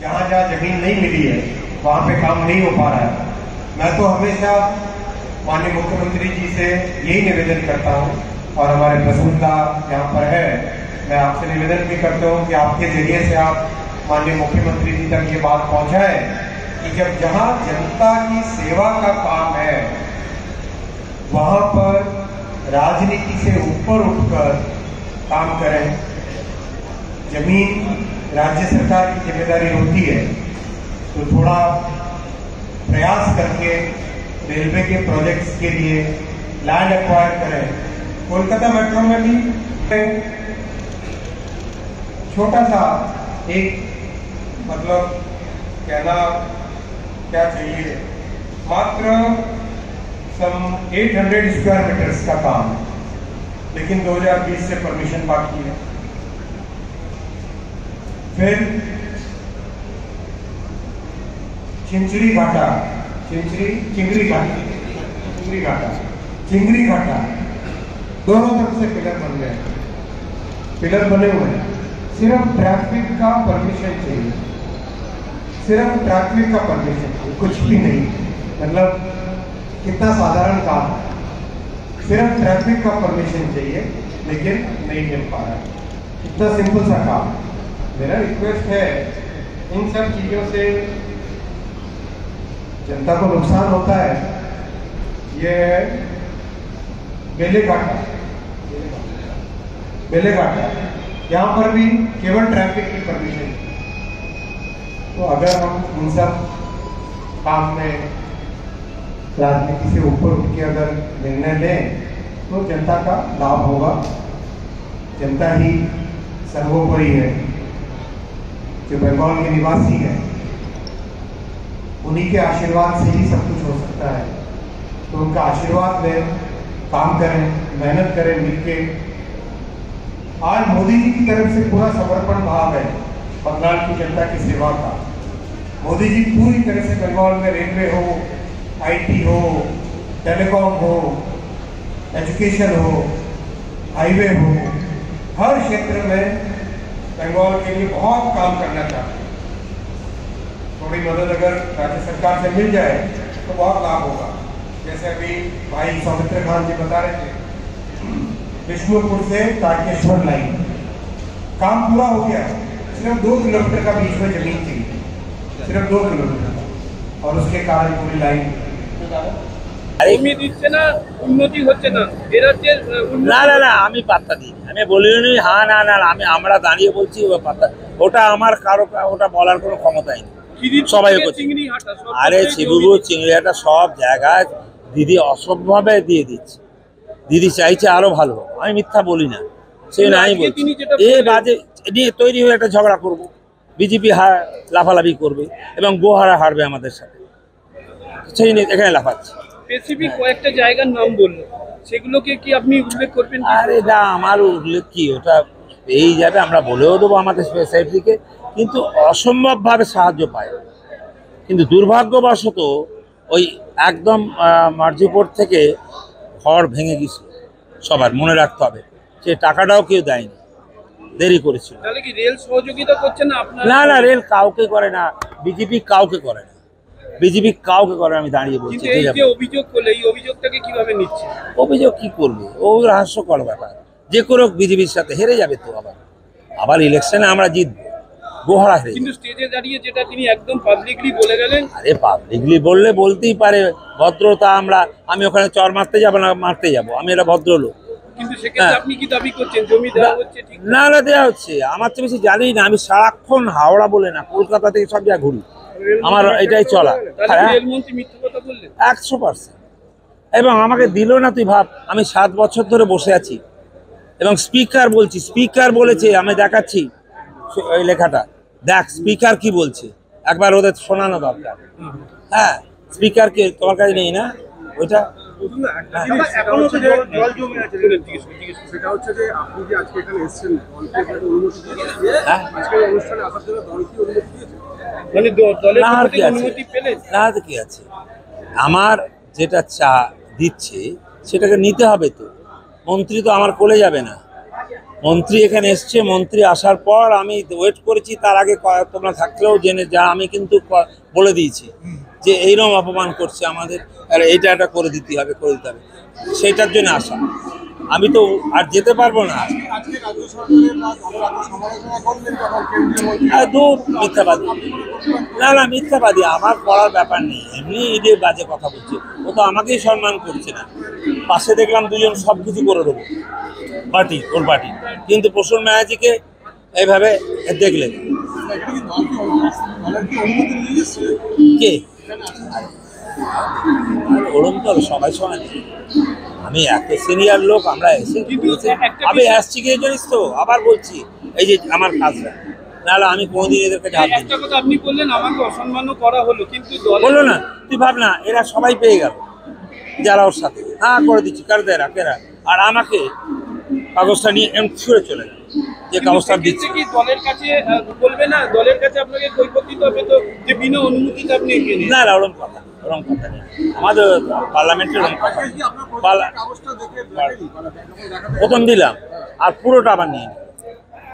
जहाँ जहाँ जमीन नहीं मिली है वहाँ पे काम नहीं हो पा रहा है। मैं तो हमेशा माननीय मुख्यमंत्री जी से यही निवेदन करता हूँ और हमारे प्रसूनता यहाँ पर है, मैं आपसे निवेदन भी करता हूँ कि आपके जरिए से आप माननीय मुख्यमंत्री जी तक ये बात पहुँचाए कि जब जहाँ जनता की सेवा का काम है वहाँ पर राजनीति से ऊपर उठकर काम करें। जमीन राज्य सरकार की जिम्मेदारी होती है तो थोड़ा प्रयास करके रेलवे के प्रोजेक्ट्स के लिए लैंड एक्वायर करें। कोलकाता मेट्रो में भी छोटा सा एक मतलब कहना क्या चाहिए, मात्र सम 800 स्क्वायर मीटर्स का काम है, लेकिन 2020 से परमिशन बाकी है। फिर चिंचरी घाटा दोनों तरफ से पिलर बन गए, पिलर बने हुए हैं। सिर्फ ट्रैफिक का परमिशन चाहिए, सिर्फ ट्रैफिक का परमिशन चाहिए, कुछ भी नहीं। मतलब कितना साधारण काम है, सिर्फ ट्रैफिक का परमिशन चाहिए, लेकिन नहीं मिल पा रहा है। इतना सिंपल सा काम। मेरा रिक्वेस्ट है, इन सब चीजों से जनता को नुकसान होता है। ये बेलेघाटा यहाँ पर भी केवल ट्रैफिक की परमिशन। तो अगर हम इन सब काम में राजनीति से ऊपर उठ के अगर निर्णय लें तो जनता का लाभ होगा। जनता ही सर्वोपरि है, जो बंगाल के निवासी हैं, उन्हीं के आशीर्वाद से ही सब कुछ हो सकता है। तो उनका आशीर्वाद लें, काम करें, मेहनत करें मिलके। आज मोदी जी की तरफ से पूरा समर्पण भाव है बंगाल की जनता की सेवा का। मोदी जी पूरी तरह से बंगाल में रेलवे हो, आईटी हो, टेलीकॉम हो, एजुकेशन हो, हाईवे हो, हर क्षेत्र में बंगाल के लिए बहुत काम करना चाहते हैं। थोड़ी मदद अगर राज्य सरकार से मिल जाए तो बहुत लाभ होगा। जैसे अभी भाई सौमित्र खान जी बता रहे थे, विष्णुपुर से तारकेश्वर लाइन काम पूरा हो गया। सिर्फ 2 किलोमीटर का बीच में जमीन थी, सिर्फ 2 किलोमीटर का, और उसके कारण पूरी लाइन উন্নতি হচ্ছে না। না না না, আমি পাত্তা দিই, আমি বলিনি হ্যাঁ না না, আমরা দাঁড়িয়ে বলছি ওটা আমার কারো ওটা বলার কোনো ক্ষমতাই নেই। সবাই আরে শিবুপুর চিংড়িহাটা সব জায়গায় দিদি অসম্ভবে দিয়ে দিচ্ছে। দিদি চাইছে আরো ভালো, আমি মিথ্যা বলি না, সে নাই বলছি। এ বাজে নিয়ে তৈরি হয়ে একটা ঝগড়া করব, বিজেপি লাফালাফি করবে এবং গোহারা হারবে আমাদের সাথে, সেই নিয়ে এখানে লাফাচ্ছে। স্পেসিফিক কয়েকটা জায়গার নাম বললো, সেগুলোকে কি আপনি উল্লেখ করবেন? আরে না, আমার উল্লেখ কি, ওটা পেয়ে যাবে, আমরা বলেও দেবো আমাদের স্পেসিফিকে, কিন্তু অসম্ভবভাবে সাহায্য পায়। কিন্তু দুর্ভাগ্যবশত ওই একদম মার্জিপুর থেকে ঘর ভেঙে গেছে, সবার মনে রাখতে হবে। সে টাকাটাও কেউ দেয়নি, দেরি করেছিল। তাহলে কি রেল সহযোগিতা করছে না আপনারা? না না, রেল কাউকে করে না, বিজেপি কাউকে করে না, বিজেপি কাউকে করে, আমি দাঁড়িয়ে বলছি। এই যে অভিযোগ করলে, এই অভিযোগটাকে কিভাবে নিচ্ছে? অভিযোগ কি করবে, ও রহস্যকর ব্যাপার। যে কোনো বিজেপির সাথে হেরে যাবে তো, আবার ইলেকশনে আমরা জিতবো, গোহারা হেরে। কিন্তু স্টেজে দাঁড়িয়ে যেটা তিনি একদম পাবলিকলি বলে গেলেন। আরে পাবলিকলি বললে বলতেই পারে, ভদ্রতা। আমি ওখানে চর মারতে যাবো না, মারতে যাবো, আমি এটা ভদ্রলোক। কিন্তু সেক্ষেত্রে আপনি কি দাবি করছেন জমি দেওয়া হচ্ছে? না না, দেওয়া হচ্ছে, আমার চেয়ে বেশি জানি না। আমি সারাক্ষণ হাওড়া বলে না, কলকাতা থেকে সব জায়গায় ঘুরি, আমার এটাই চলা। 100%। এবং আমাকে দিল না, তুই ভাব, আমি 7 বছর ধরে বসে আছি এবং স্পিকার বলছি, স্পিকার বলেছে, আমি দেখাচ্ছি ওই লেখাটা, দেখ স্পিকার কি বলছে, একবার ওদের শোনানো দরকার। হ্যাঁ, স্পিকার কে তোমার কাছে নেই না ওইটা? কি আছে, আমার যেটা দিচ্ছে সেটাকে নিতে হবে তো। মন্ত্রী তো আমার কোলে যাবে না, মন্ত্রী এখানে এসছে, মন্ত্রী আসার পর আমি ওয়েট করেছি, তার আগে তোমরা থাকলেও জেনে যা আমি কিন্তু বলে দিয়েছি যে এইরকম অপমান করছে আমাদের, আর এটা করে দিতে হবে, সেইটার জন্য আসা। আমি তো আর যেতে পারবো না। মিথ্যাবাদী, না মিথ্যাবাদী, আমার পড়ার ব্যাপার নেই, এমনি ইডির বাজে কথা বলছে। ও তো আমাকেই সম্মান করছে না। পাশে দেখলাম দুজন সব কিছু করে দেবো ওর পার্টি, কিন্তু প্রসন্ন ব্যানার্জিকে এইভাবে দেখলেন কে ওরম তো সবাই সবাই। আমি এত সিনিয়র লোক, আমরা এসে আমি আসছি গিয়ে জানিস তো, আবার বলছি এই যে আমার কাজটা, নাহলে আমি কোনোদিন এদের কাছে হাত দিই। একটা কথা আপনি বললেন আমাকে অসম্মানও করা হলো, কিন্তু বললো না, তুই ভাব না, এরা সবাই পেয়ে গেল যারা ওর সাথে করে দিচ্ছি কারদেরা কেরা, আর আমাকে কাগজটা নিয়ে এমন ছুঁড়ে চলে গেল যে কাগজটা দিচ্ছে। কি দলের কাছে বলবে না, দলের কাছে আপনাকে কৈফিয়ত দিতে হবে তো, যে বিনা অনুমতিতে আপনি এগিয়ে নিন? না ওরকম কথা নেই আমাদের পার্লামেন্টের। প্রথম দিলাম আর পুরোটা আবার নিয়ে